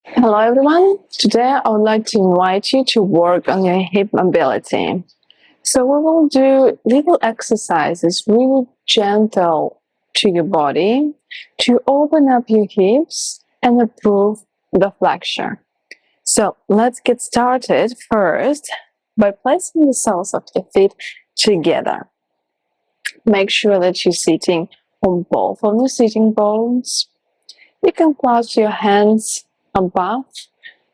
Hello everyone. Today I would like to invite you to work on your hip mobility. So we will do little exercises, really gentle to your body to open up your hips and improve the flexure. So let's get started first by placing the soles of your feet together. Make sure that you're sitting on both of the sitting bones. You can clasp your hands above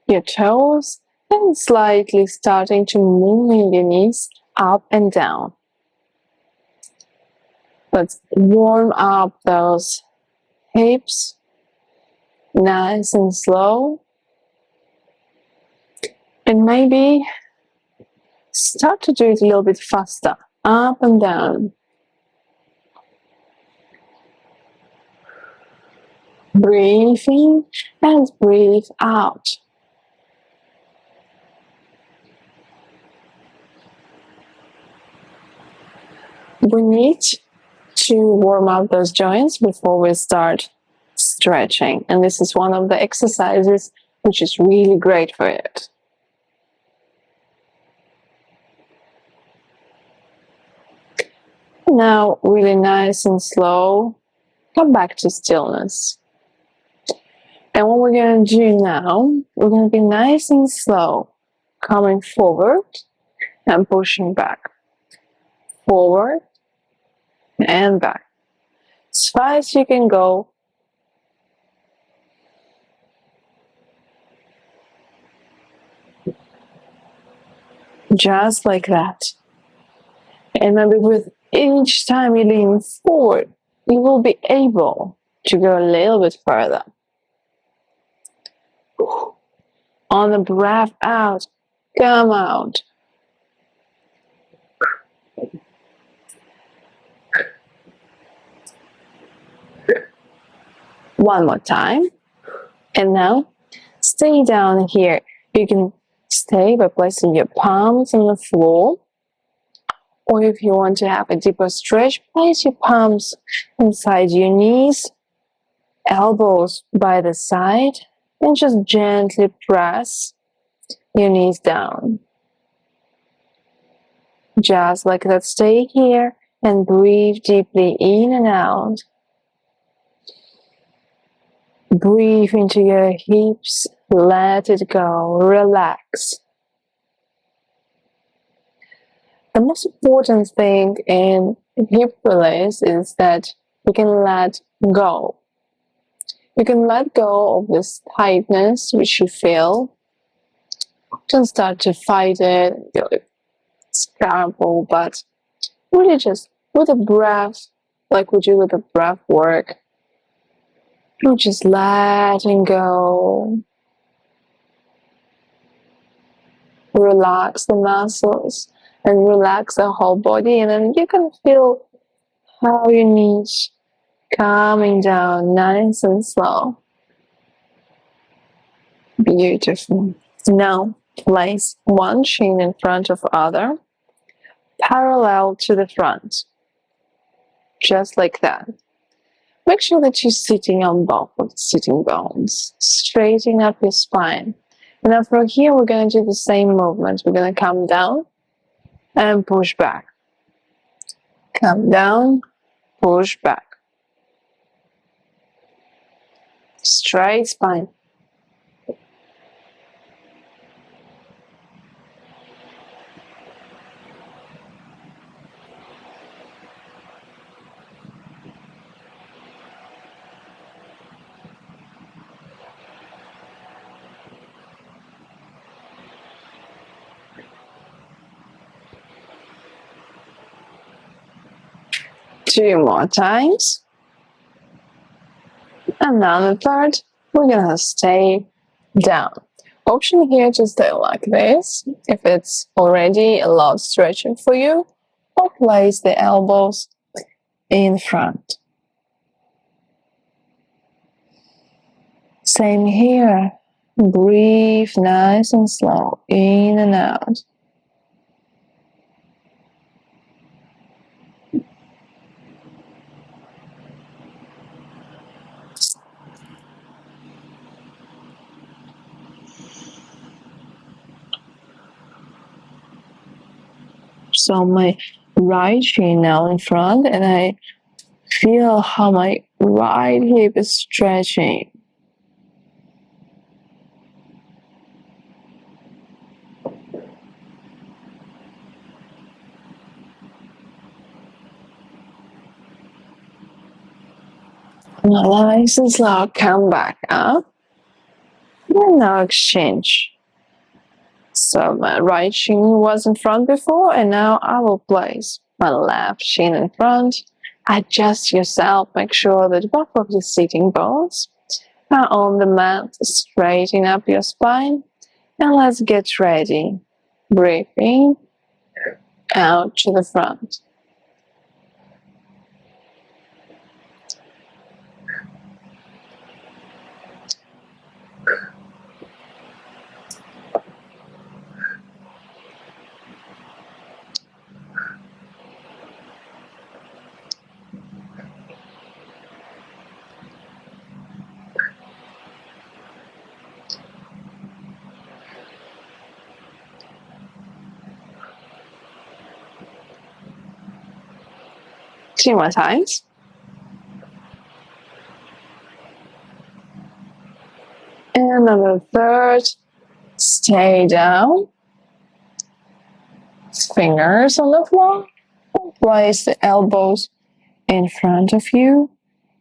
your toes and slightly starting to move your knees up and down. Let's warm up those hips nice and slow. And maybe start to do it a little bit faster, up and down. Breathe in and breathe out. We need to warm up those joints before we start stretching. And this is one of the exercises which is really great for it. Now, really nice and slow, come back to stillness. And what we're going to do now, we're going to be nice and slow, coming forward and pushing back. Forward and back. As far as you can go. Just like that. And maybe with each time you lean forward, you will be able to go a little bit further. On the breath out, come out. One more time. And now, stay down here. You can stay by placing your palms on the floor. Or if you want to have a deeper stretch, place your palms inside your knees, elbows by the side, and just gently press your knees down. Just like that, stay here and breathe deeply in and out. Breathe into your hips, let it go, relax. The most important thing in hip release is that you can let go. You can let go of this tightness which you feel. Don't start to fight it, it's terrible, but really just with a breath, like we do with the breath work, you're just letting go. Relax the muscles and relax the whole body, and then you can feel how your knees coming down nice and slow. Beautiful. Now place one shin in front of other, parallel to the front. Just like that. Make sure that you're sitting on both of the sitting bones. Straighten up your spine. And now from here, we're going to do the same movement. We're going to come down and push back. Come down, push back. Straight spine. Two more times. And now the third, we're gonna stay down. Option here to stay like this, if it's already a lot stretching for you, or place the elbows in front. Same here. Breathe nice and slow, in and out. So my right shin now in front, and I feel how my right hip is stretching. Nice and slow, come back up. And now exchange. So my right shin was in front before, and now I will place my left shin in front. Adjust yourself, make sure that both of the sitting bones are on the mat. Straighten up your spine, and let's get ready. Breathe in, out to the front. Two more times. And number third, stay down. Fingers on the floor. Place the elbows in front of you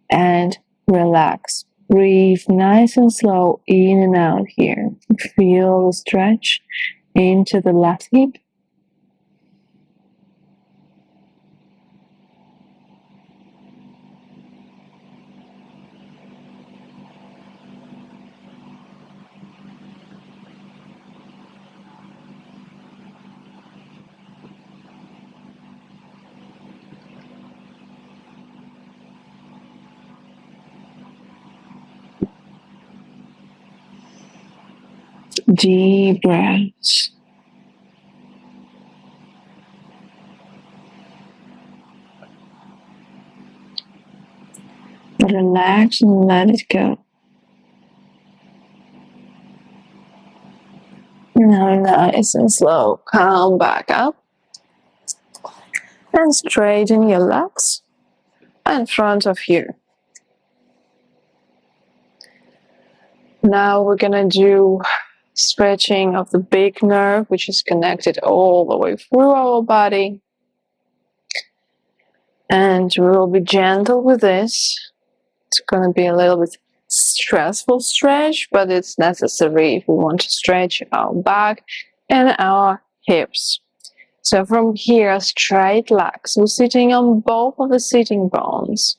and relax. Breathe nice and slow in and out here. Feel the stretch into the left hip. Deep breaths. Relax and let it go. Now nice and slow, come back up and straighten your legs in front of you. Now we're gonna do stretching of the big nerve, which is connected all the way through our body. And we will be gentle with this. It's gonna be a little bit stressful stretch, but it's necessary if we want to stretch our back and our hips. So from here, straight legs. We're sitting on both of the sitting bones.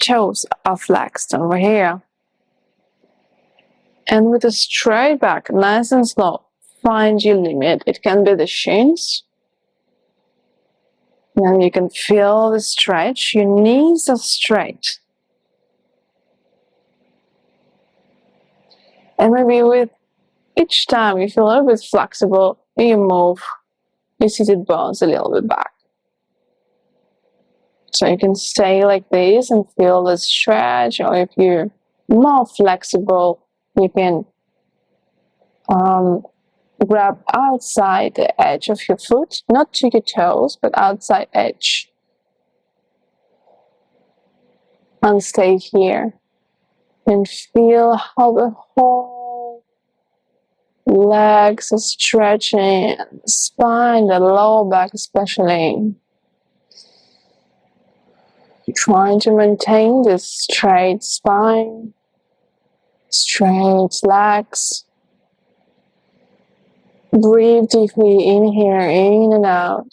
Toes are flexed over here. And with a straight back, nice and slow, find your limit. It can be the shins. And you can feel the stretch. Your knees are straight. And maybe with each time you feel a little bit flexible, you move your seated bones a little bit back. So you can stay like this and feel the stretch, or if you're more flexible, you can grab outside the edge of your foot, not to your toes, but outside edge. And stay here. And feel how the whole legs are stretching, the spine, the lower back especially. Trying to maintain this straight spine, straight legs. Breathe deeply in here, in and out.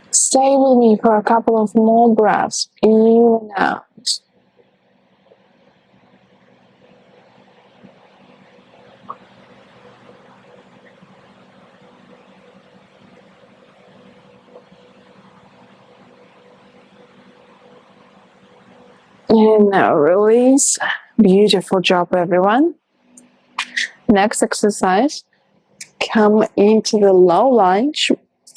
Stay with me for a couple of more breaths, in and out. And now release. Beautiful job, everyone. Next exercise come into the low lunge.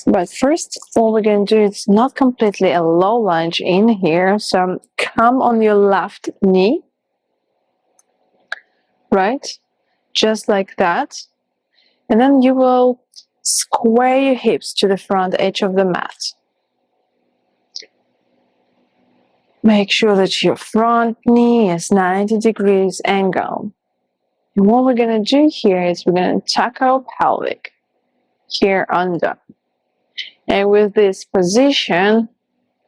But first, all we're going to do is not completely a low lunge in here. So come on your left knee, right? Just like that. And then you will square your hips to the front edge of the mat. Make sure that your front knee is 90 degrees angle. And what we're going to do here is we're going to tuck our pelvic here under. And with this position,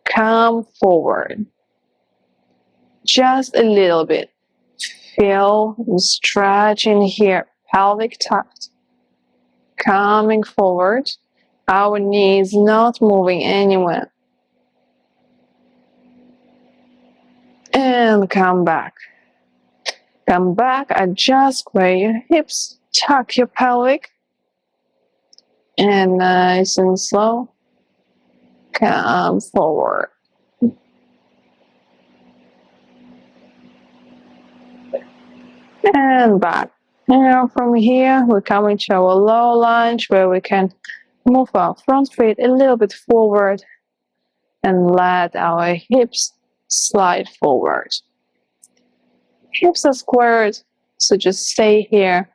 come forward. Just a little bit. Feel the stretch in here, pelvic tucked. Coming forward. Our knee is not moving anywhere. And come back. Come back, adjust, square your hips, tuck your pelvic. And nice and slow, come forward. And back. Now from here, we're coming to our low lunge where we can move our front feet a little bit forward and let our hips slide forward. Hips are squared, so just stay here.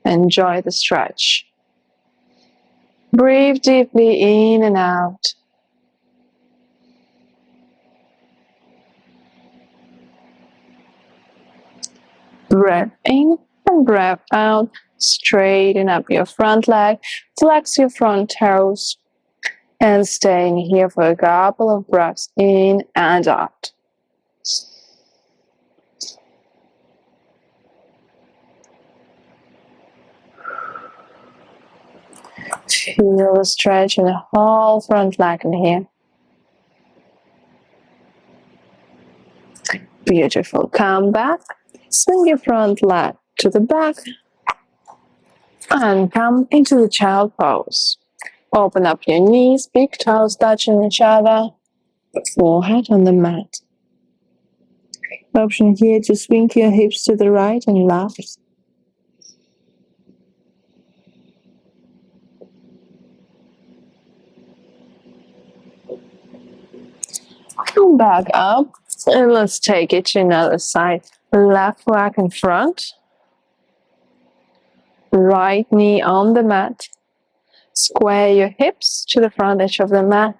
Enjoy the stretch. Breathe deeply in and out. Breath in and breath out. Straighten up your front leg. Flex your front toes. And staying here for a couple of breaths in and out. Feel the stretch in the whole front leg in here. Beautiful. Come back. Swing your front leg to the back. And come into the child pose. Open up your knees, big toes touching each other. Forehead on the mat. Option here to swing your hips to the right and left. Come back up and let's take it to another side. Left leg in front. Right knee on the mat. Square your hips to the front edge of the mat.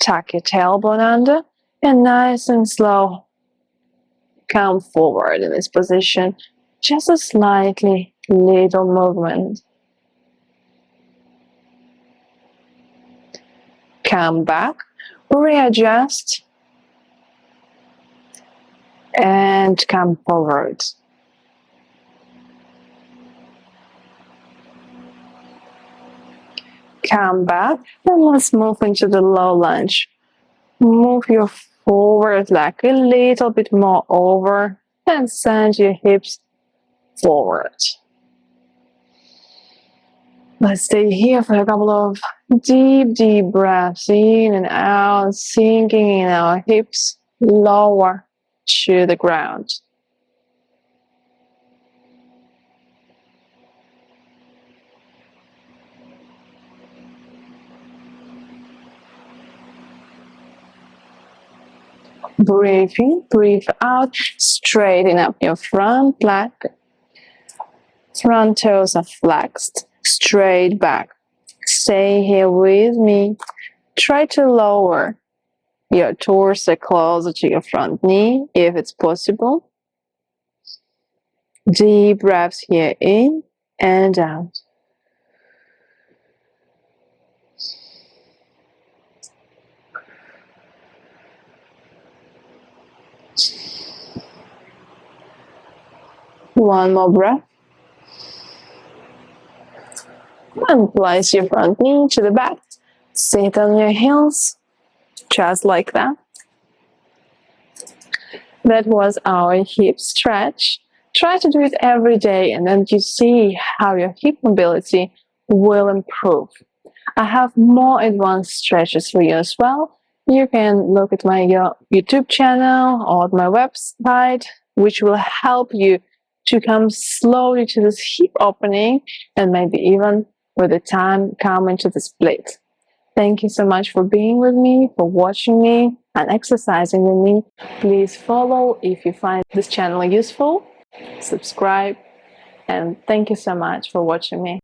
Tuck your tailbone under and nice and slow. Come forward in this position. Just a slightly little movement. Come back. Readjust. And come forward. Come back and let's move into the low lunge. Move your forward leg a little bit more over and send your hips forward. Let's stay here for a couple of deep breaths in and out, sinking in our hips lower to the ground. Breathe in, breathe out, straighten up your front leg. Front toes are flexed, straight back. Stay here with me. Try to lower your torso closer to your front knee if it's possible. Deep breaths here in and out. One more breath. And place your front knee to the back. Sit on your heels, just like that. That was our hip stretch. Try to do it every day and then you see how your hip mobility will improve. I have more advanced stretches for you as well. You can look at my YouTube channel or at my website, which will help you to come slowly to this hip opening, and maybe even with the time come into the split. Thank you so much for being with me, for watching me and exercising with me. Please follow if you find this channel useful, subscribe, and thank you so much for watching me.